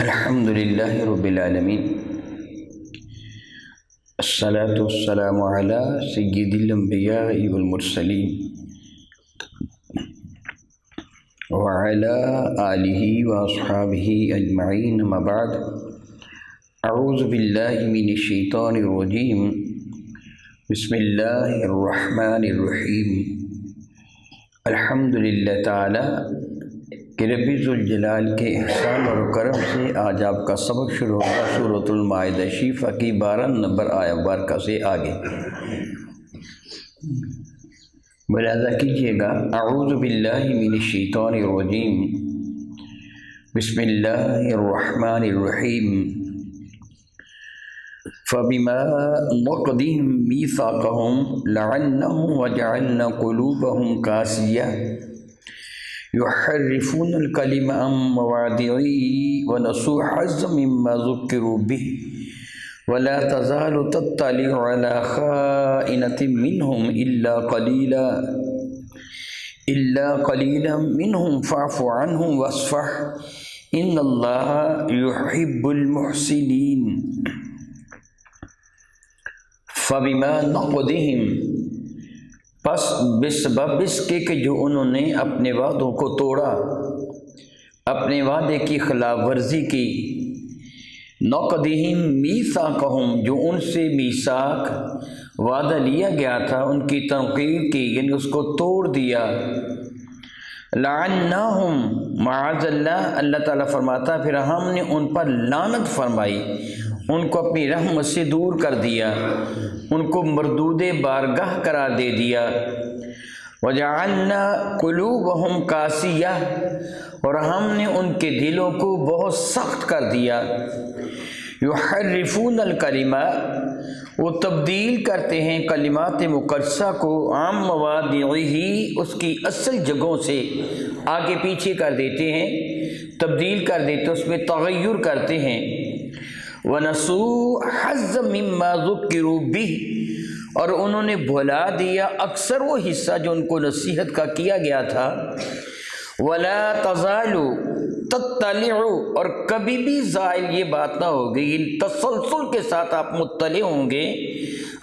الحمد للہ رب العالمین، الصلاة والسلام علی سید الانبیاء والمرسلین وعلی آلہ واصحابہ اجمعین، اما بعد، اعوذ باللہ من الشیطان الرجیم، بسم اللہ الرحمن الرحیم۔ الحمد للہ تعالی کہ رب ذوالجلال کے احسان اور کرم سے آج آپ کا سبق شروع ہوگا سورۃ المائدہ شریفہ کی 12 نمبر آیت مبارکہ سے آگے۔ ملاحظہ کیجیے گا، اعوذ باللہ من الشیطان الرجیم، بسم اللہ الرحمن الرحیم۔ فبما نقضهم میثاقهم لعناهم وجعلنا قلوبهم قاسیة يحرفون الكلم عن مواضعه ونسوا حظا مما ذكروا به ولا تزال تطلع على خائنة منهم إلا قليلا منهم فاعف عنهم واصفح إن الله يحب المحسنين۔ فبما نقضهم، پس بسبب اس کے کہ جو انہوں نے اپنے وعدوں کو توڑا، اپنے وعدے کی خلاف ورزی کی، نقضہم میثاقہم، جو ان سے میثاق وعدہ لیا گیا تھا ان کی تنقید کی، یعنی اس کو توڑ دیا، لعناہم، معاذ اللہ، اللہ تعالیٰ فرماتا پھر ہم نے ان پر لعنت فرمائی، ان کو اپنی رحمت سے دور کر دیا، ان کو مردود بارگاہ قرار دے دیا۔ وجعلنا قلوبہم قاسیہ، اور ہم نے ان کے دلوں کو بہت سخت کر دیا۔ یحرفون الکلمہ، وہ تبدیل کرتے ہیں کلمات مقدسہ کو، عن مواضعہ، اس کی اصل جگہوں سے آگے پیچھے کر دیتے ہیں، تبدیل کر دیتے ہیں، اس میں تغیر کرتے ہیں۔ وَنَسُوا حَظًّا مِمَّا ذُكِّرُوا بِهِ، اور انہوں نے بھلا دیا اکثر وہ حصہ جو ان کو نصیحت کا کیا گیا تھا۔ وَلَا تَزَالُ تَطَّلِعُ، اور کبھی بھی زائل یہ بات نہ ہوگی، تسلسل کے ساتھ آپ مطلع ہوں گے،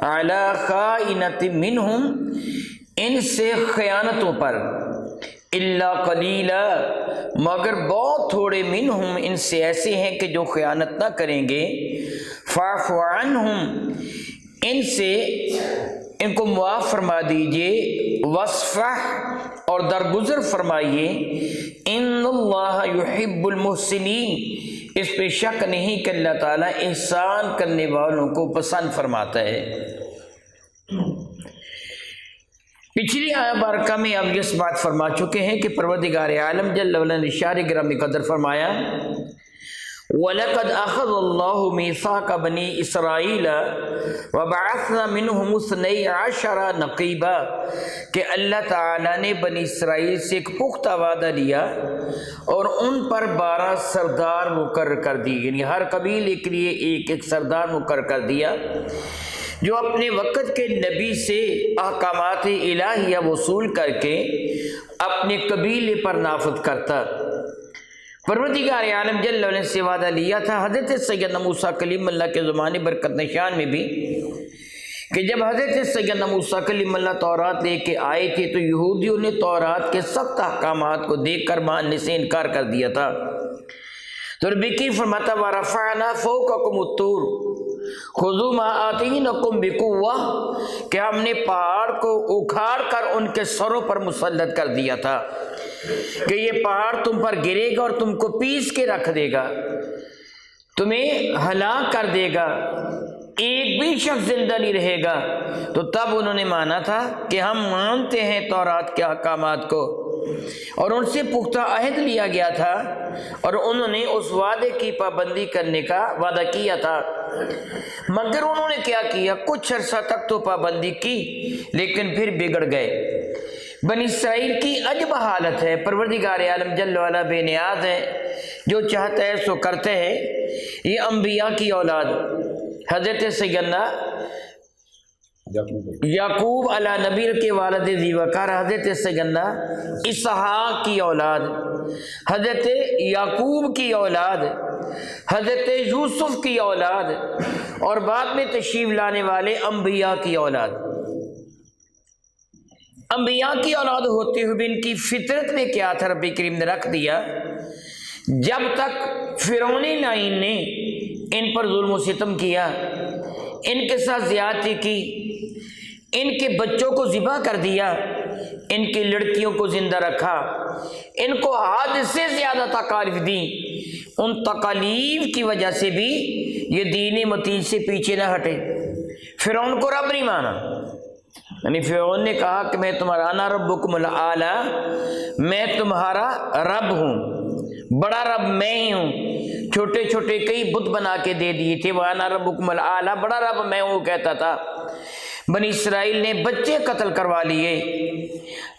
عَلَى خَائِنَةٍ مِّنْهُمْ، ان سے خیانتوں پر، الا قلیلا، مگر بہت تھوڑے، منہم، ان سے ایسے ہیں کہ جو خیانت نہ کریں گے، فاعف عنہم، ان سے ان کو معاف فرما دیجئے، واصفح، اور درگزر فرمائیے، ان اللہ یحب المحسنین، اس پہ شک نہیں کہ اللہ تعالیٰ احسان کرنے والوں کو پسند فرماتا ہے۔ پچھلی آیت بارکہ میں اب یہ بات فرما چکے ہیں کہ پروردگار عالم جل وعلا نے اشارے گرامی قدر فرمایا، وَلَقَدْ أَخَذَ اللَّهُ مِيثَاقَ بَنِي إِسْرَائِيلَ وَبَعَثْنَا مِنْهُمُ اثْنَيْ عَشَرَ نَقِيبًا، کہ اللہ تعالیٰ نے بنی اسرائیل سے ایک پختہ وعدہ لیا اور ان پر 12 سردار مقرر کر دی، یعنی ہر قبیلے کے لیے ایک ایک سردار مقرر کر دیا جو اپنے وقت کے نبی سے احکامات الہیہ وصول کر کے اپنے قبیلے پر نافذ کرتا۔ پروردگار عالم جل وعلا سے وعدہ لیا تھا حضرت سیدنا موسیٰ کلیم اللہ کے زمانے برکت نشان میں بھی، کہ جب حضرت سیدنا موسیٰ کلیم اللہ تورات لے کے آئے تھے تو یہودیوں نے تورات کے سخت احکامات کو دیکھ کر ماننے سے انکار کر دیا تھا۔ تو رب کی فرماتا، وَرَفَعْنَا فَوْقَكُمُ الطُّورَ خُذُوا مَا آتَيْنَاكُمْ بِقُوَّةٍ، کہ ہم نے پہاڑ کو اکھاڑ کر ان کے سروں پر مسلط کر دیا تھا کہ یہ پہاڑ تم پر گرے گا اور تم کو پیس کے رکھ دے گا، تمہیں ہلاک کر دے گا، ایک بھی شخص زندہ نہیں رہے گا۔ تو تب انہوں نے مانا تھا کہ ہم مانتے ہیں تورات کے احکامات کو، اور ان سے پختہ عہد لیا گیا تھا اور انہوں نے اس وعدے کی پابندی کرنے کا وعدہ کیا تھا، مگر انہوں نے کیا کیا، کچھ عرصہ تک تو پابندی کی لیکن پھر بگڑ گئے۔ بنی اسرائیل کی عجب حالت ہے، پروردگار عالم جل وعلا بے نیاز ہے، جو چاہتا ہے سو کرتے ہیں۔ یہ انبیاء کی اولاد، حضرت سیدنا یعقوب علی نبی کے والد ذی وقار حضرت سیدنا اسحاق کی اولاد، حضرت یعقوب کی اولاد، حضرت یوسف کی اولاد، اور بعد میں تشریف لانے والے انبیاء کی اولاد۔ انبیاء کی اولاد ہوتے ہوئے بھی ان کی فطرت میں کیا تھا رب کریم نے رکھ دیا، جب تک فرعونی لائن نے ان پر ظلم و ستم کیا، ان کے ساتھ زیادتی کی، ان کے بچوں کو ذبح کر دیا، ان کی لڑکیوں کو زندہ رکھا، ان کو حد سے زیادہ تکالیف دی، ان تکالیف کی وجہ سے بھی یہ دین متین سے پیچھے نہ ہٹے۔ فرعون کو رب نہیں مانا، یعنی فرعون نے کہا کہ میں تمہارا انا ربکم الاعلی، میں تمہارا رب ہوں، بڑا رب میں ہی ہوں۔ چھوٹے چھوٹے کئی بت بنا کے دے دیے تھے، وہ انا ربکم الاعلی، بڑا رب میں ہوں کہتا تھا۔ بنی اسرائیل نے بچے قتل کروا لیے،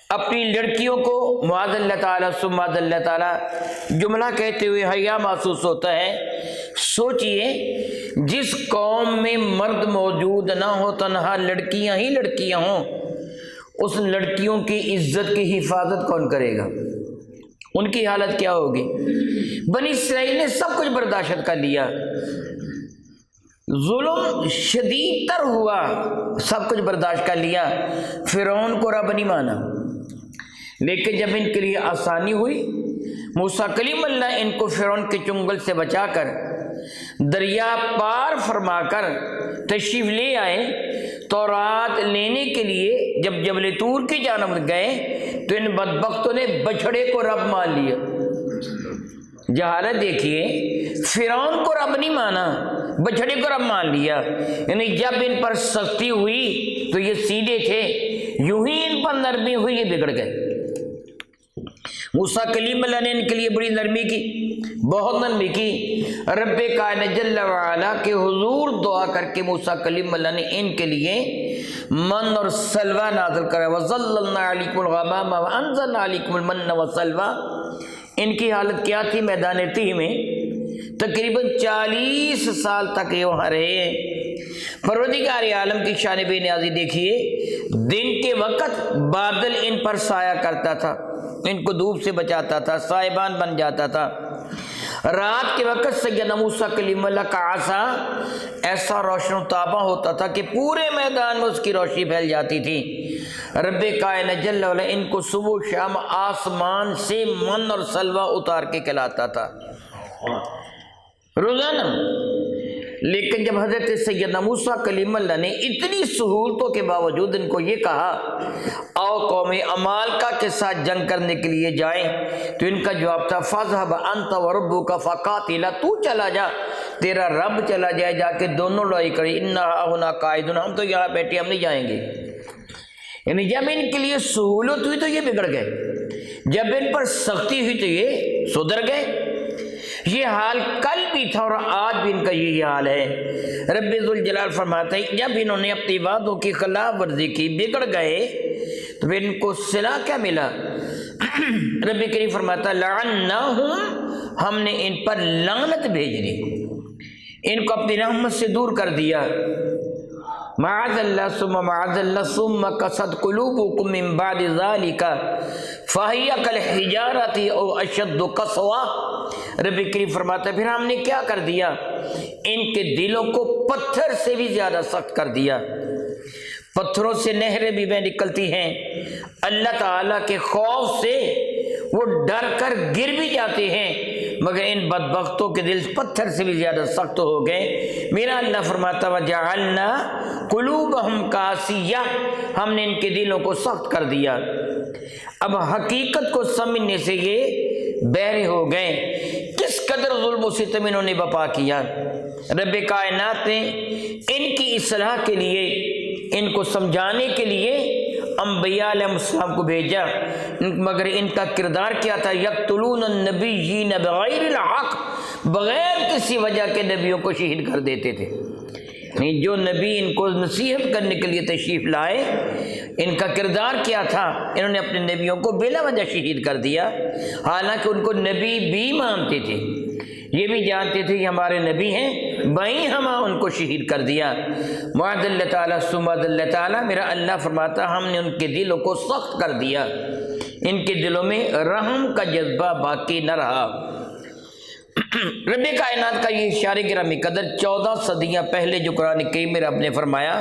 اپنی لڑکیوں کو معاذ اللہ تعالیٰ ثم معاذ اللہ تعالیٰ جملہ کہتے ہوئے حیا محسوس ہوتا ہے۔ سوچئے جس قوم میں مرد موجود نہ ہو، تنہا لڑکیاں ہی لڑکیاں ہوں، اس لڑکیوں کی عزت کی حفاظت کون کرے گا؟ ان کی حالت کیا ہوگی؟ بنی اسرائیل نے سب کچھ برداشت کر لیا، ظلم شدید تر ہوا، سب کچھ برداشت کر لیا، فرعون کو رب نہیں مانا۔ لیکن جب ان کے لیے آسانی ہوئی، موسیٰ کلیم اللہ ان کو فرعون کے چنگل سے بچا کر دریا پار فرما کر تشریف لے آئے۔ تورات لینے کے لیے جب جبل طور کی جانب گئے تو ان بدبختوں نے بچھڑے کو رب مان لیا۔ جہالت دیکھیے، فرعون کو رب نہیں مانا، بچھڑے کو رب مان لیا۔ یعنی جب ان پر سختی ہوئی تو یہ سیدھے تھے، یوں ہی ان پر نرمی ہوئی، یہ بگڑ گئے۔ موسیٰ کلیم اللہ نے ان کے لیے بڑی نرمی کی، بہت نرمی کی۔ رب کائنات جل وعلا کے حضور دعا کر کے موسیٰ کلیم اللہ نے ان کے لیے من اور سلوہ نازل کرا، وَظَلَّلْنَا عَلَيْكُمُ الْغَمَامَ وَأَنزَلْنَا عَلَيْكُمُ الْمَنَّ وَالسَّلْوَىٰ۔ ان کی حالت کیا تھی؟ میدان تیہ میں تقریباً 40 سال تک یہ وہاں رہے۔ پروردگار عالم کی شان بے نیازی دیکھیے، دن کے وقت بادل ان پر سایہ کرتا تھا، ان کو دھوپ سے بچاتا تھا، سائبان بن جاتا تھا۔ رات کے وقت سیدنا موسیٰ کلیم اللہ کا عصا ایسا روشن و تاباں ہوتا تھا کہ پورے میدان میں اس کی روشنی پھیل جاتی تھی۔ رب کائنات جل وعلا ان کو صبح و شام آسمان سے من اور سلوہ اتار کے کھلاتا تھا روزانہ۔ لیکن جب حضرت سیدنا موسیٰ کلیم اللہ نے اتنی سہولتوں کے باوجود ان کو یہ کہا آؤ قوم عمالقہ کے ساتھ جنگ کرنے کے لیے جائیں، تو ان کا جواب تھا فَاذْهَبْ أَنْتَ وَرَبُّكَ فَقَاتِلَا، تو چلا جا، تیرا رب چلا جائے، جا کے دونوں لڑائی کرے، إِنَّا هُنَا قَاعِدُونَ، ہم تو یہاں بیٹھے، ہم نہیں جائیں گے۔ یعنی جب ان کے لیے سہولت ہوئی تو یہ بگڑ گئے، جب ان پر سختی ہوئی تو یہ سدھر گئے۔ یہ حال کل بھی تھا اور آج بھی ان کا یہی حال ہے۔ رب ذوالجلال فرماتا ہے جب انہوں نے اپنی وعدوں کی خلاف ورزی کی، بگڑ گئے، تو پھر ان کو صلہ کیا ملا؟ رب کریم فرماتا ہے لعناہم، ہم نے ان پر لعنت بھیج دی، ان کو اپنی رحمت سے دور کر دیا۔ معاذ اللہ ثم معاذ اللہ ثم قست قلوبکم من بعد ذالک فہی کالحجارۃ او اشد قسوہ۔ رب کریم فرماتا ہے پھر ہم نے کیا کر دیا؟ ان کے دلوں کو پتھر سے بھی زیادہ سخت کر دیا۔ پتھروں سے نہریں بھی بہ نکلتی ہیں، اللہ تعالیٰ کے خوف سے وہ ڈر کر گر بھی جاتے ہیں، مگر ان بدبختوں کے دل پتھر سے بھی زیادہ سخت ہو گئے۔ میرا اللہ فرماتا وجعلنا قلوبہم قاسیہ، ہم نے ان کے دلوں کو سخت کر دیا۔ اب حقیقت کو سمجھنے سے یہ بہرے ہو گئے، کس قدر ظلم و ستم انہوں نے بپا کیا۔ رب کائنات نے ان کی اصلاح کے لیے، ان کو سمجھانے کے لیے انبیاء علیہ السلام کو بھیجا، مگر ان کا کردار کیا تھا؟ یقتلون النبیین بغیر الحق، بغیر کسی وجہ کے نبیوں کو شہید کر دیتے تھے۔ جو نبی ان کو نصیحت کرنے کے لیے تشریف لائے، ان کا کردار کیا تھا؟ انہوں نے اپنے نبیوں کو بلا وجہ شہید کر دیا، حالانکہ ان کو نبی بھی مانتے تھے۔ یہ بھی جانتے تھے یہ ہمارے نبی ہیں، وہیں ہم ان کو شہید کر دیا۔ معاذ اللہ تعالیٰ ثم اللہ تعالیٰ، میرا اللہ فرماتا ہم نے ان کے دلوں کو سخت کر دیا، ان کے دلوں میں رحم کا جذبہ باقی نہ رہا۔ رب کائنات کا یہ اشارے گرامی قدر 14 صدیاں پہلے جو قرآن کریم میں رب نے فرمایا،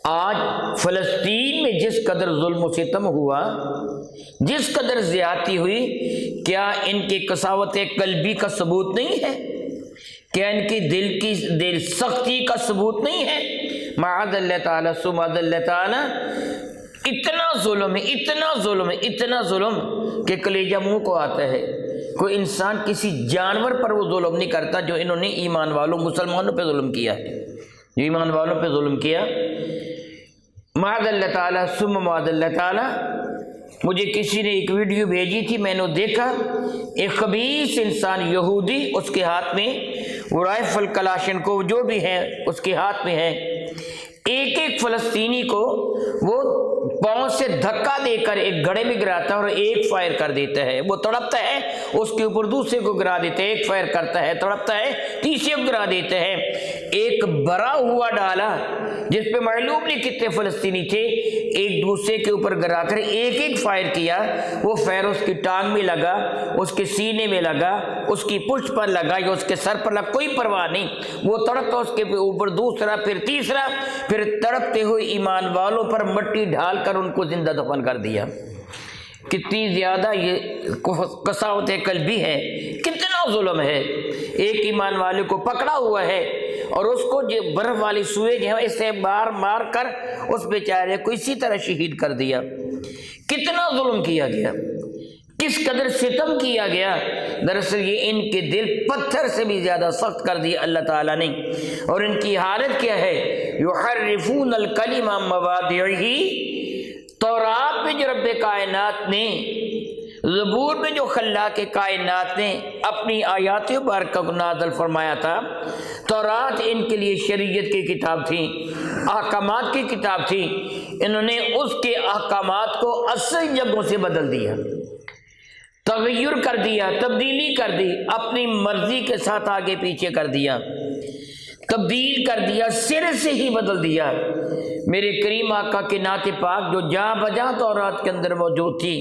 آج فلسطین میں جس قدر ظلم و ستم ہوا، جس قدر زیادتی ہوئی، کیا ان کی قساوت قلبی کا ثبوت نہیں ہے؟ کیا ان کی دل سختی کا ثبوت نہیں ہے؟ معاذ اللہ تعالیٰ ثم اللہ تعالیٰ، اتنا ظلم ہے، اتنا ظلم ہے، اتنا ظلم کہ کلیجہ منہ کو آتا ہے۔ کوئی انسان کسی جانور پر وہ ظلم نہیں کرتا جو انہوں نے ایمان والوں مسلمانوں پہ ظلم کیا ہے، جو ایمان والوں پہ ظلم کیا۔ معاذ اللہ تعالیٰ ثم معاذ اللہ تعالیٰ، مجھے کسی نے ایک ویڈیو بھیجی تھی، میں نے دیکھا ایک خبیث انسان یہودی، اس کے ہاتھ میں وہ رائفل کلاشن کو جو بھی ہے اس کے ہاتھ میں ہے، ایک ایک فلسطینی کو وہ پاؤں سے دھکا دے کر ایک گڑھے میں گراتا ہے اور ایک فائر کر دیتا ہے، وہ تڑپتا ہے، اس کے اوپر دوسرے کو گرا دیتا ہے، ایک فائر کرتا ہے، تڑپتا ہے، تیسرے کو گرا دیتا ہے۔ ایک بھرا ہوا ڈالا جس پہ معلوم نہیں کتنے فلسطینی تھے، ایک دوسرے کے اوپر گرا کر ایک ایک فائر کیا، وہ فائر اس کی ٹانگ میں لگا، اس کے سینے میں لگا، اس کی پشت پر لگا یا اس کے سر پر لگا، کوئی پرواہ نہیں، وہ تڑپتا اس کے اوپر دوسرا، پھر تیسرا، پھر تڑپتے ہوئے ایمان والوں پر مٹی ڈال کر ان کو زندہ دفن کر دیا۔ کتنی زیادہ یہ قساوت قلبی ہے، کتنا ظلم ہے۔ ایک ایمان والے کو پکڑا ہوا ہے اور اس کو جو برف والی سوئے جو ہے اس سے مار کر اس بیچارے کو اسی طرح شہید کر دیا۔ کتنا ظلم کیا گیا، کس قدر ستم کیا گیا۔ دراصل یہ ان کے دل پتھر سے بھی زیادہ سخت کر دیا اللہ تعالیٰ نے۔ اور ان کی حالت کیا ہے؟ یحرفون الکلم عن مواضعہ، تورات میں جو رب کائنات نے، زبور میں جو خلاق کائنات نے اپنی آیات مبارکہ کو نازل فرمایا تھا، تورات ان کے لیے شریعت کی کتاب تھی، احکامات کی کتاب تھی، انہوں نے اس کے احکامات کو 80 جگہوں سے بدل دیا، تغیر کر دیا، تبدیلی کر دی، اپنی مرضی کے ساتھ آگے پیچھے کر دیا، تبدیل کر دیا، سر سے ہی بدل دیا۔ میرے کریم آقا کے نعت پاک جو جہاں بجا تورات کے اندر موجود تھی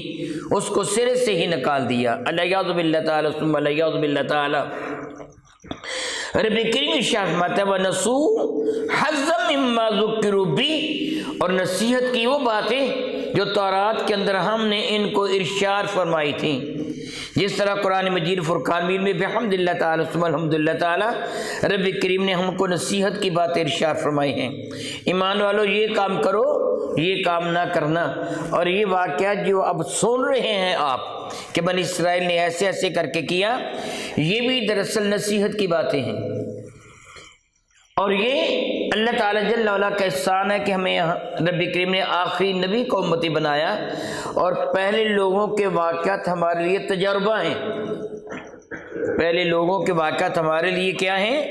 اس کو سر سے ہی نکال دیا۔ الیاذ باللہ تعالی ثم الیاذ باللہ تعالی۔ رب کریم شاہ فرماتا ہے وَنَسُوا حَظًّا مِمَّا ذُكِّرُوا بِهِ، اور نصیحت کی وہ باتیں جو تورات کے اندر ہم نے ان کو ارشاد فرمائی تھیں، جس طرح قرآن مجید فرقان میں بحمد اللہ تعالی ثم الحمد للہ تعالی رب کریم نے ہم کو نصیحت کی باتیں ارشاد فرمائی ہیں۔ ایمان والو، یہ کام کرو، یہ کام نہ کرنا۔ اور یہ واقعات جو اب سن رہے ہیں آپ کہ بنی اسرائیل نے ایسے ایسے کر کے کیا، یہ بھی دراصل نصیحت کی باتیں ہیں۔ اور یہ اللہ تعالیٰ جل وعلا کا احسان ہے کہ ہمیں رب کریم نے آخری نبی کو امتی بنایا، اور پہلے لوگوں کے واقعات ہمارے لیے تجربہ ہیں۔ پہلے لوگوں کے واقعات ہمارے لیے کیا ہیں؟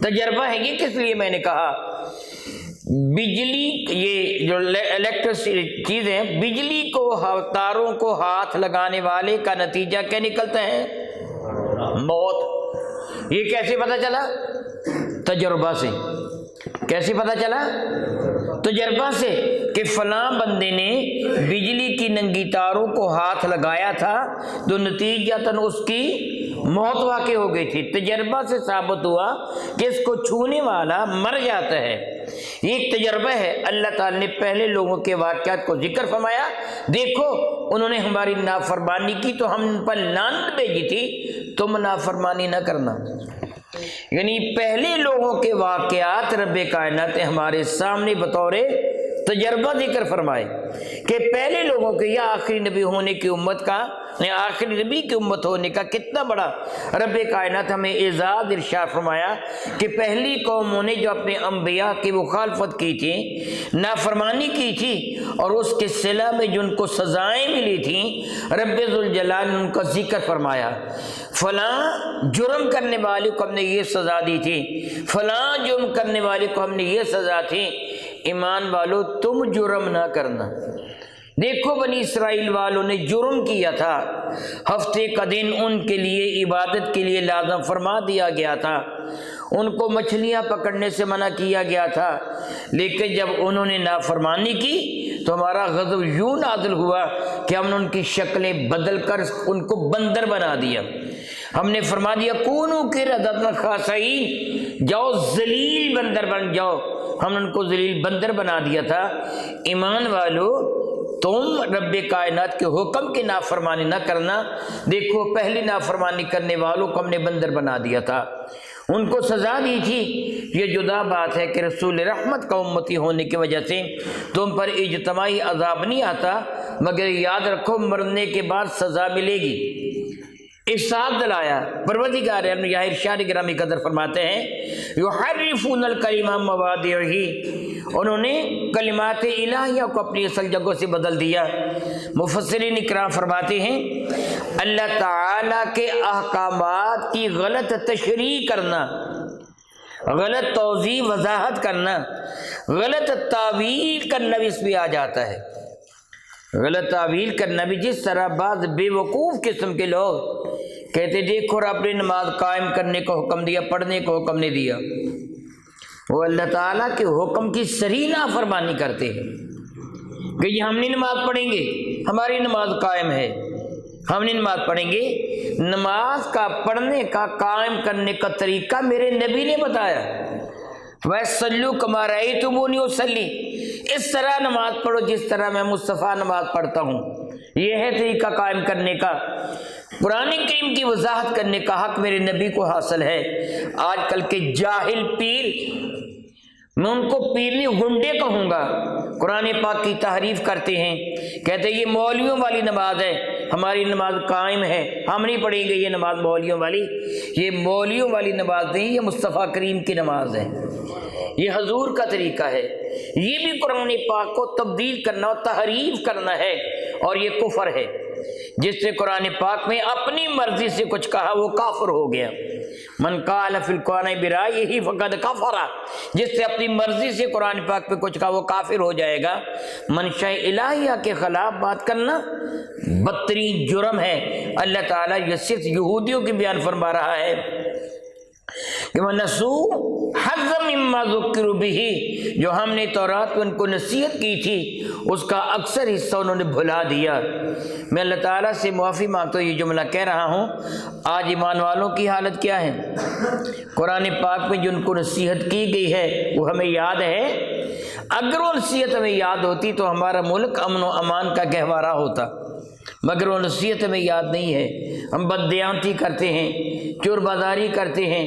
تجربہ ہے۔ یہ کس لیے میں نے کہا؟ بجلی، یہ جو الیکٹرسٹی چیزیں ہیں، بجلی کو، تاروں کو ہاتھ لگانے والے کا نتیجہ کیا نکلتا ہے؟ موت۔ یہ کیسے پتہ چلا؟ تجربہ سے۔ کیسے پتہ چلا؟ تجربہ سے، کہ فلاں بندے نے بجلی کی ننگی تاروں کو ہاتھ لگایا تھا تو نتیجتاً اس کی موت واقع ہو گئی تھی۔ تجربہ سے ثابت ہوا کہ اس کو چھونے والا مر جاتا ہے۔ یہ ایک تجربہ ہے۔ اللہ تعالی نے پہلے لوگوں کے واقعات کو ذکر فرمایا، دیکھو انہوں نے ہماری نافرمانی کی تو ہم ان پر لعنت بھیجی تھی، تم نافرمانی نہ کرنا۔ یعنی پہلے لوگوں کے واقعات رب کائنات نے ہمارے سامنے بطور تجربہ ذکر فرمائے کہ پہلے لوگوں کے یا آخری نبی ہونے کی امت کا، یا آخری نبی کی امت ہونے کا کتنا بڑا رب کائنات ہمیں اعزاز ارشاد فرمایا کہ پہلی قوموں نے جو اپنے انبیاء کی مخالفت کی تھی، نافرمانی کی تھی، اور اس کے صلہ میں جو ان کو سزائیں ملی تھیں، رب ذوالجلال نے ان کا ذکر فرمایا۔ فلاں جرم کرنے والے کو ہم نے یہ سزا دی تھی، فلاں جرم کرنے والے کو ہم نے یہ سزا تھی۔ ایمان والو، تم جرم نہ کرنا، دیکھو بنی اسرائیل والوں نے جرم کیا تھا، ہفتے کا دن ان کے لیے عبادت کے لیے لازم فرما دیا گیا تھا، ان کو مچھلیاں پکڑنے سے منع کیا گیا تھا، لیکن جب انہوں نے نافرمانی کی تو ہمارا غضب یوں نازل ہوا کہ ہم نے ان کی شکلیں بدل کر ان کو بندر بنا دیا۔ ہم نے فرما دیا کونوا قردۃ خاسئین، جاؤ ذلیل بندر بن جاؤ، ہم نے ان کو ذلیل بندر بنا دیا تھا۔ ایمان والو، تم رب کائنات کے حکم کی نافرمانی نہ کرنا۔ دیکھو پہلی نافرمانی کرنے والوں کو ہم نے بندر بنا دیا تھا، ان کو سزا دی تھی۔ یہ جدا بات ہے کہ رسول رحمت کا امتی ہونے کی وجہ سے تم پر اجتماعی عذاب نہیں آتا، مگر یاد رکھو مرنے کے بعد سزا ملے گی۔ احساس دلایا پروردگار عالم یہ ارشاد گرامی قدر فرماتے ہیں یحرفون الکلمۃ عن مواضعہ، انہوں نے کلمات الہیہ کو اپنی اصل جگہوں سے بدل دیا۔ مفسرین اکرام فرماتے ہیں اللہ تعالی کے احکامات کی غلط تشریح کرنا، غلط توضیح وضاحت کرنا، غلط تعویل کرنا بھی اس میں آ جاتا ہے۔ غلط تعویل کرنا بھی، جس طرح بعض بے وقوف قسم کے لوگ کہتے دیکھو رب نے نماز قائم کرنے کو حکم دیا، پڑھنے کو حکم نہیں دیا، وہ اللہ تعالیٰ کے حکم کی صریح نافرمانی کرتے ہیں کہ یہ ہم نہیں نماز پڑھیں گے، ہماری نماز قائم ہے، ہم نہیں نماز پڑھیں گے۔ نماز کا پڑھنے کا قائم کرنے کا طریقہ میرے نبی نے بتایا، وَصَلُّوا كَمَا رَأَيْتُمُونِي أُصَلِّي، اس طرح نماز پڑھو جس طرح میں مصطفیٰ نماز پڑھتا ہوں۔ یہ ہے طریقہ قائم کرنے کا۔ قرآن کریم کی وضاحت کرنے کا حق میرے نبی کو حاصل ہے۔ آج کل کے جاہل پیر، میں ان کو پیرنی گنڈے کہوں گا، قرآن پاک کی تحریف کرتے ہیں، کہتے ہیں یہ مولویوں والی نماز ہے، ہماری نماز قائم ہے، ہم نہیں پڑھیں گے یہ نماز مولویوں والی۔ یہ مولویوں والی نماز نہیں، یہ مصطفیٰ کریم کی نماز ہے، یہ حضور کا طریقہ ہے۔ یہ بھی قرآن پاک کو تبدیل کرنا اور تحریف کرنا ہے، اور یہ کفر ہے۔ جس سے قرآن پاک میں اپنی مرضی سے کچھ کہا وہ کافر ہو گیا۔ من قال فی القرآن برأیہ فقد کفر، جس سے اپنی مرضی سے قرآن پاک پہ کچھ کہا وہ کافر ہو جائے گا۔ منشاء الہیہ کے خلاف بات کرنا بدترین جرم ہے۔ اللہ تعالیٰ یہ صرف یہودیوں کی بیان فرما رہا ہے کہ وَنَسُوا حَظًّا مِّمَّا ذُكِّرُوا بِهِ، جو ہم نے تورات میں ان کو نصیحت کی تھی اس کا اکثر حصہ انہوں نے بھلا دیا۔ میں اللہ تعالیٰ سے معافی مانگتا ہوں یہ جملہ کہہ رہا ہوں۔ آج ایمان والوں کی حالت کیا ہے؟ قرآن پاک میں جو ان کو نصیحت کی گئی ہے وہ ہمیں یاد ہے؟ اگر وہ نصیحت ہمیں یاد ہوتی تو ہمارا ملک امن و امان کا گہوارہ ہوتا، مگر وہ نصیحت ہمیں یاد نہیں ہے۔ ہم بددیانتی کرتے ہیں، چور بازاری کرتے ہیں،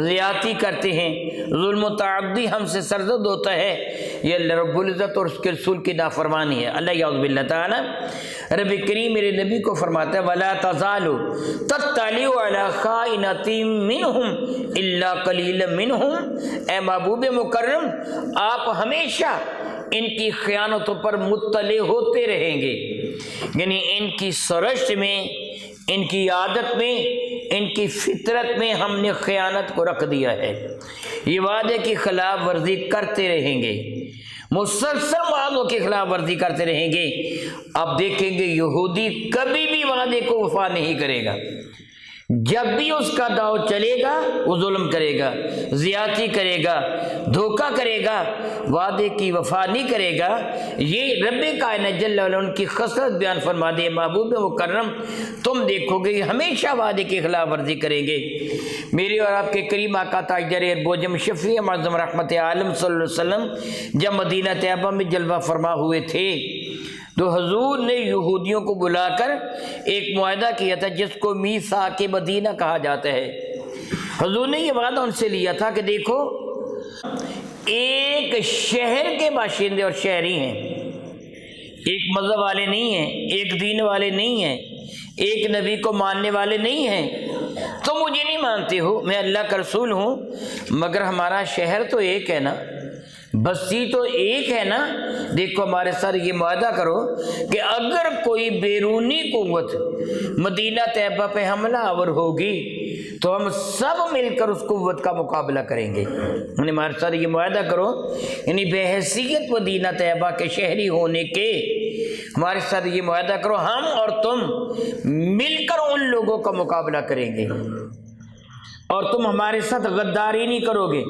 زیادتی کرتے ہیں، ظلم و تعدی ہم سے سرزد ہوتا ہے۔ یہ اللہ رب العزت اور اس کے رسول کی نافرمانی ہے۔ اللہ یعوذ باللہ تعالی رب کریم میرے نبی کو فرماتا ہے وَلَا تَزَالُ تَطَّلِعُ عَلَىٰ خَائِنَةٍ مِّنْهُمْ إِلَّا قَلِيلًا مِّنْهُمْ، اے محبوب مکرم آپ ہمیشہ ان کی خیانتوں پر مطلع ہوتے رہیں گے، یعنی ان کی سرشت میں، ان کی عادت میں، ان کی فطرت میں ہم نے خیانت کو رکھ دیا ہے۔ یہ وعدے کی خلاف ورزی کرتے رہیں گے، مسلسل وعدوں کی خلاف ورزی کرتے رہیں گے۔ آپ دیکھیں گے یہودی کبھی بھی وعدے کو وفا نہیں کرے گا، جب بھی اس کا داؤ چلے گا وہ ظلم کرے گا، زیادتی کرے گا، دھوکہ کرے گا، وعدے کی وفا نہیں کرے گا۔ یہ رب کائنات جل وعلا ان کی خصلت بیان فرما دے محبوب مکرم تم دیکھو گے یہ ہمیشہ وعدے کی خلاف ورزی کریں گے۔ میرے اور آپ کے کریم آقا تاجدار اربوجم شفیع معظم رحمت عالم صلی اللہ علیہ وسلم جب مدینہ طیبہ میں جلوہ فرما ہوئے تھے تو حضور نے یہودیوں کو بلا کر ایک معاہدہ کیا تھا جس کو میثاق مدینہ کہا جاتا ہے۔ حضور نے یہ وعدہ ان سے لیا تھا کہ دیکھو ایک شہر کے باشندے اور شہری ہیں، ایک مذہب والے نہیں ہیں، ایک دین والے نہیں ہیں، ایک نبی کو ماننے والے نہیں ہیں، تم مجھے نہیں مانتے ہو، میں اللہ کا رسول ہوں، مگر ہمارا شہر تو ایک ہے نا، بستی تو ایک ہے نا، دیکھو ہمارے ساتھ یہ معاہدہ کرو کہ اگر کوئی بیرونی قوت مدینہ طیبہ پہ حملہ آور ہوگی تو ہم سب مل کر اس قوت کا مقابلہ کریں گے، یعنی ہمارے ساتھ یہ معاہدہ کرو، یعنی بحیثیت مدینہ طیبہ کے شہری ہونے کے ہمارے ساتھ یہ معاہدہ کرو، ہم اور تم مل کر ان لوگوں کا مقابلہ کریں گے اور تم ہمارے ساتھ غداری نہیں کرو گے۔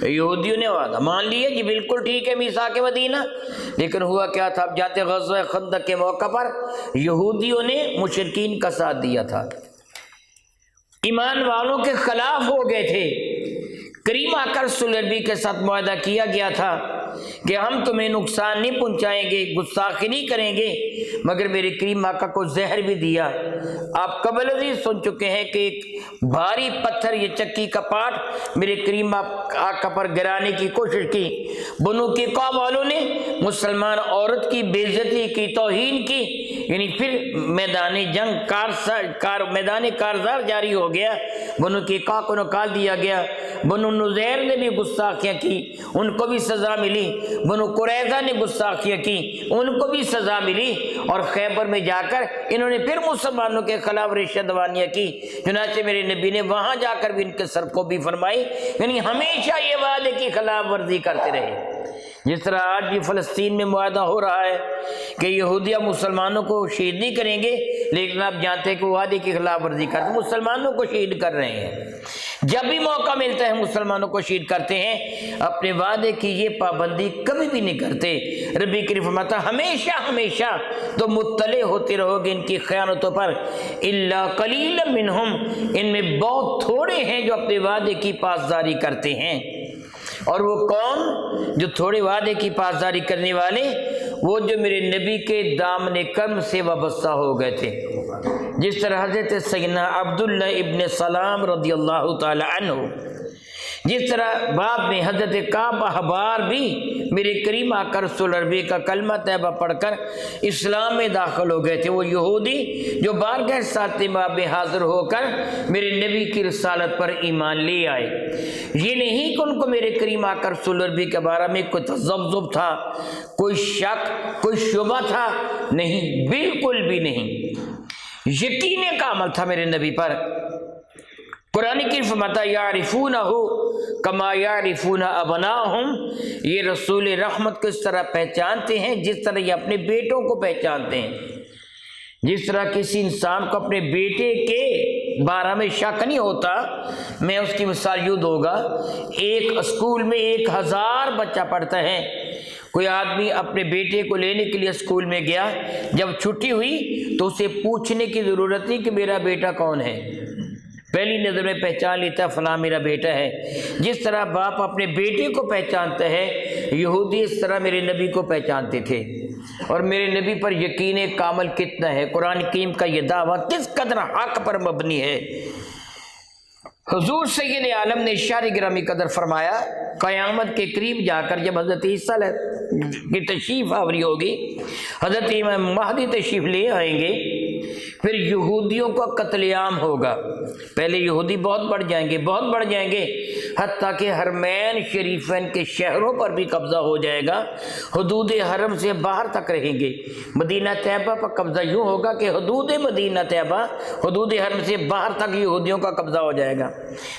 یہودیوں نے وعدہ مان لیا جی بالکل ٹھیک ہے میثاق مدینہ، لیکن ہوا کیا تھا؟ اب جاتے غزوہ خندق کے موقع پر یہودیوں نے مشرکین کا ساتھ دیا تھا، ایمان والوں کے خلاف ہو گئے تھے۔ کریم آقا رسول عربی کے ساتھ معاہدہ کیا گیا تھا کہ ہم تمہیں نقصان نہیں پہنچائیں گے، گستاخی نہیں کریں گے، مگر میرے کریم آقا کو زہر بھی دیا۔ آپ قبل ازیں سن چکے ہیں کہ ایک بھاری پتھر یہ چکی کا پاٹ میرے کریم آقا پر گرانے کی کوشش کی۔ بنو کی قوم والوں نے مسلمان عورت کی بے عزتی کی، توہین کی، یعنی پھر میدان جنگ میدان کارزار جاری ہو گیا۔ بنو کی قوم کو نکال دیا گیا۔ بنو نذیر نے بھی گستاخیاں کی، ان کو بھی سزا ملی۔ بنو قریظہ نے گستاخیاں کی، ان کو بھی سزا ملی۔ اور خیبر میں جا کر انہوں نے پھر مسلمانوں کے خلاف ریشہ دوانیاں کی، چنانچہ میرے نبی نے وہاں جا کر بھی ان کے سر کو بھی فرمائی، یعنی ہمیشہ یہ وعدے کی خلاف ورزی کرتے رہے۔ جس طرح آج بھی فلسطین میں معاہدہ ہو رہا ہے کہ یہودیہ مسلمانوں کو شہید نہیں کریں گے، لیکن آپ جانتے ہیں کہ وعدے کی خلاف ورزی کرتے، مسلمانوں کو شہید کر رہے ہیں۔ جب بھی موقع ملتا ہے مسلمانوں کو شہید کرتے ہیں، اپنے وعدے کی یہ پابندی کبھی بھی نہیں کرتے۔ ربی کریم فرماتا ہمیشہ تو مطلع ہوتے رہو گے ان کی خیانتوں پر، الا قلیل منہم، ان میں بہت تھوڑے ہیں جو اپنے وعدے کی پاسداری کرتے ہیں۔ اور وہ کون جو تھوڑے وعدے کی پاسداری کرنے والے؟ وہ جو میرے نبی کے دامن کرم سے وابستہ ہو گئے تھے، جس طرح حضرت سیدنا عبداللہ ابن سلام رضی اللہ تعالی عنہ، جس طرح بعد میں حضرت کعب احبار بھی میرے کریم آقا رسول عربی کا کلمہ طیبہ پڑھ کر اسلام میں داخل ہو گئے تھے۔ وہ یہودی جو بارگاہ ساتھ میں حاضر ہو کر میرے نبی کی رسالت پر ایمان لے آئے۔ یہ نہیں کہ ان کو میرے کریم آقا رسول عربی کے بارے میں کوئی تذبذب تھا، کوئی شک، کوئی شبہ تھا، نہیں، بالکل بھی نہیں، یقین کامل تھا میرے نبی پر۔ قرآن کی فرماتا یعرفونہ کما یعرفون ابناءہم، یہ رسول رحمت کو اس طرح پہچانتے ہیں جس طرح یہ اپنے بیٹوں کو پہچانتے ہیں۔ جس طرح کسی انسان کو اپنے بیٹے کے بارے میں شک نہیں ہوتا، میں اس کی مثال یوں دوں گا، ایک اسکول میں 1000 بچہ پڑھتا ہے، کوئی آدمی اپنے بیٹے کو لینے کے لیے اسکول میں گیا، جب چھٹی ہوئی تو اسے پوچھنے کی ضرورت نہیں کہ میرا بیٹا کون ہے، پہلی نظر میں پہچان لیتا فلاں میرا بیٹا ہے۔ جس طرح باپ اپنے بیٹے کو پہچانتا ہے، یہودی اس طرح میرے نبی کو پہچانتے تھے۔ اور میرے نبی پر یقین کامل کتنا ہے، قرآن کریم کا یہ دعویٰ کس قدر حق پر مبنی ہے۔ حضور سید عالم نے اشارہ گرامی قدر فرمایا، قیامت کے قریب جا کر جب حضرت عیسیٰ کی تشریف آوری ہوگی، حضرت امام مہدی تشریف لے آئیں گے، پھر یہودیوں کا قتل عام ہوگا۔ پہلے یہودی بہت بڑھ جائیں گے، حتیٰ کہ حرمین شریفین کے شہروں پر بھی قبضہ ہو جائے گا، حدود حرم سے باہر تک رہیں گے۔ مدینہ طیبہ پر قبضہ یوں ہوگا کہ حدود مدینہ طیبہ، حدود حرم سے باہر تک یہودیوں کا قبضہ ہو جائے گا۔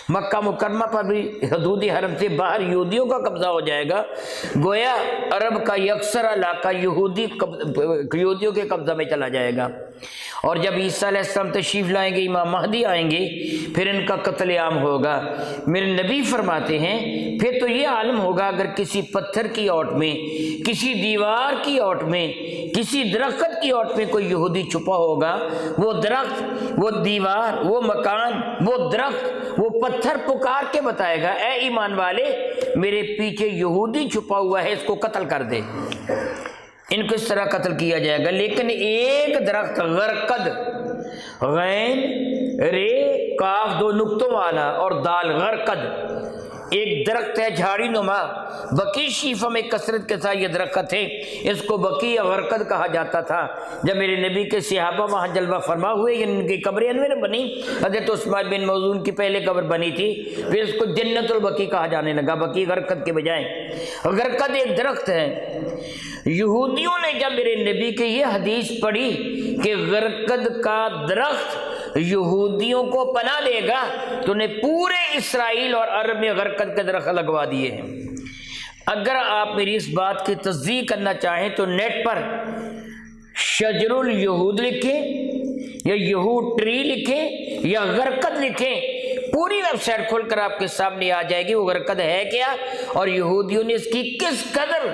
مکہ مکرمہ پر بھی حدود حرم سے باہر یہودیوں کا قبضہ ہو جائے گا۔ گویا عرب کا یکسر علاقہ یہودیوں کے قبضہ میں چلا جائے گا۔ اور جب عیسیٰ علیہ السلام تشریف لائیں گے، امام مہدی آئیں گے، پھر ان کا قتل عام ہوگا۔ میرے نبی فرماتے ہیں پھر تو یہ عالم ہوگا، اگر کسی پتھر کی اوٹ میں، کسی دیوار کی اوٹ میں، کسی درخت کی اوٹ میں کوئی یہودی چھپا ہوگا، وہ درخت، وہ دیوار، وہ مکان، وہ درخت، وہ پتھر پکار کے بتائے گا، اے ایمان والے، میرے پیچھے یہودی چھپا ہوا ہے، اس کو قتل کر دے۔ ان کو اس طرح قتل کیا جائے گا۔ لیکن ایک درخت غرقد، غین رے کاف 2 نقطوں والا اور دال غرقد، ایک درخت ہے جھاڑی نما، بقی شیفہ میں کثرت کے ساتھ یہ درخت ہے، اس کو بقی یا غرقد کہا جاتا تھا۔ جب میرے نبی کے صحابہ وہاں جلوہ فرما ہوئے، ان کی قبریں انور بنی، حضرت عثمان بن مظعون کی پہلے قبر بنی تھی، پھر اس کو جنت البقیع کہا جانے لگا، بقی غرقد کے بجائے۔ غرقد ایک درخت ہے۔ یہودیوں نے جب میرے نبی کی یہ حدیث پڑھی کہ غرقد کا درخت یہودیوں کو پناہ دے گا، تو نے پورے اسرائیل اور عرب میں غرقد کے درخت لگوا دیے ہیں۔ اگر آپ میری اس بات کی تصدیق کرنا چاہیں تو نیٹ پر شجر الیہود لکھیں یا یہود ٹری لکھیں یا غرقد لکھیں، پوری ویب سائٹ کھول کر آپ کے سامنے آ جائے گی وہ غرقد ہے کیا، اور یہودیوں نے اس کی کس قدر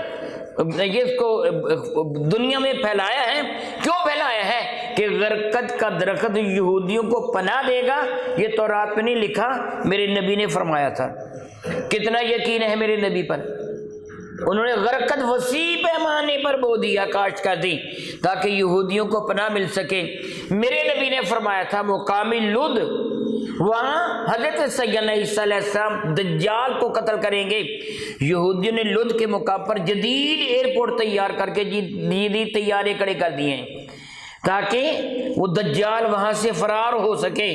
اس کو دنیا میں پھیلایا ہے، کیوں پھیلایا ہے کہ غرقد کا درخت یہودیوں کو پناہ دے گا۔ یہ تورات میں نہیں لکھا، میرے نبی نے فرمایا تھا۔ کتنا یقین ہے میرے نبی پر؟ انہوں نے غرقد وسیع پیمانے پر بو دیا، کاشت کر دی تاکہ یہودیوں کو پناہ مل سکے۔ میرے نبی نے فرمایا تھا مقامی لد، وہاں حضرت سیدنا عیسیٰ علیہ السلام دجال کو قتل کریں گے۔ یہودیوں نے لد کے موقع پر جدید ایئرپورٹ تیار کر کے جدید طیارے کھڑے کر دیے ہیں تاکہ وہ دجال وہاں سے فرار ہو سکے۔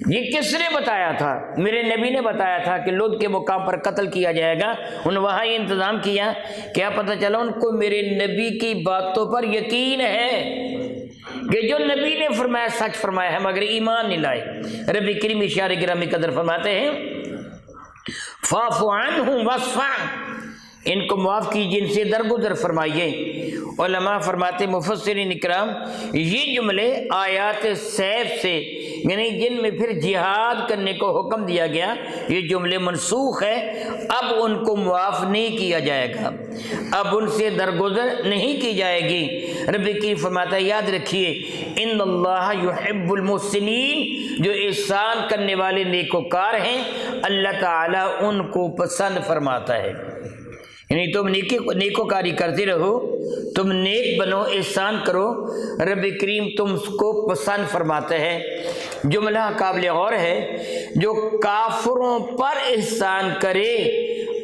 یہ کس نے بتایا تھا؟ میرے نبی نے بتایا تھا کہ لد کے مقام پر قتل کیا جائے گا۔ انہوں نے وہاں یہ انتظام کیا، کیا پتہ چلا ان کو میرے نبی کی باتوں پر یقین ہے کہ جو نبی نے فرمایا سچ فرمایا ہے، مگر ایمان نہیں لائے۔ رب کریم اشارہ گرامی قدر فرماتے ہیں فاعف عنہم واصفح، ان کو معاف کیجیے، ان سے درگزر فرمائیے۔ علماء فرماتے مفسرین اکرام یہ جملے آیات سیف سے، یعنی جن میں پھر جہاد کرنے کو حکم دیا گیا، یہ جملے منسوخ ہے، اب ان کو معاف نہیں کیا جائے گا، اب ان سے درگزر نہیں کی جائے گی۔ رب کی فرماتا ہے یاد رکھیے ان اللہ یحب المحسنین، جو احسان کرنے والے نیکوکار ہیں اللہ تعالیٰ ان کو پسند فرماتا ہے۔ یعنی تم نیکوکاری کرتے رہو، تم نیک بنو، احسان کرو، رب کریم تم کو پسند فرماتا ہے۔ جملہ قابل غور ہے، جو کافروں پر احسان کرے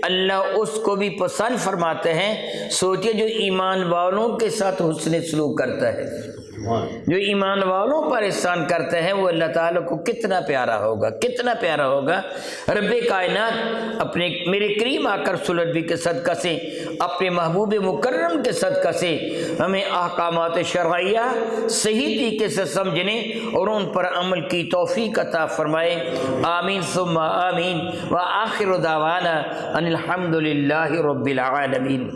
اللہ اس کو بھی پسند فرماتے ہیں۔ سوچئے جو ایمان والوں کے ساتھ حسن سلوک کرتا ہے، جو ایمان والوں پر احسان کرتے ہیں، وہ اللہ تعالیٰ کو کتنا پیارا ہوگا، کتنا پیارا ہوگا۔ رب کائنات اپنے میرے کریم آقا رسول اللہ کے صدقہ سے، اپنے محبوب مکرم کے صدقہ سے ہمیں احکامات شرعیہ صحیح طریقے سے سمجھنے اور ان پر عمل کی توفیق عطا فرمائے۔ آمین ثم آمین، وآخر دعوانا ان الحمد للہ رب العالمین۔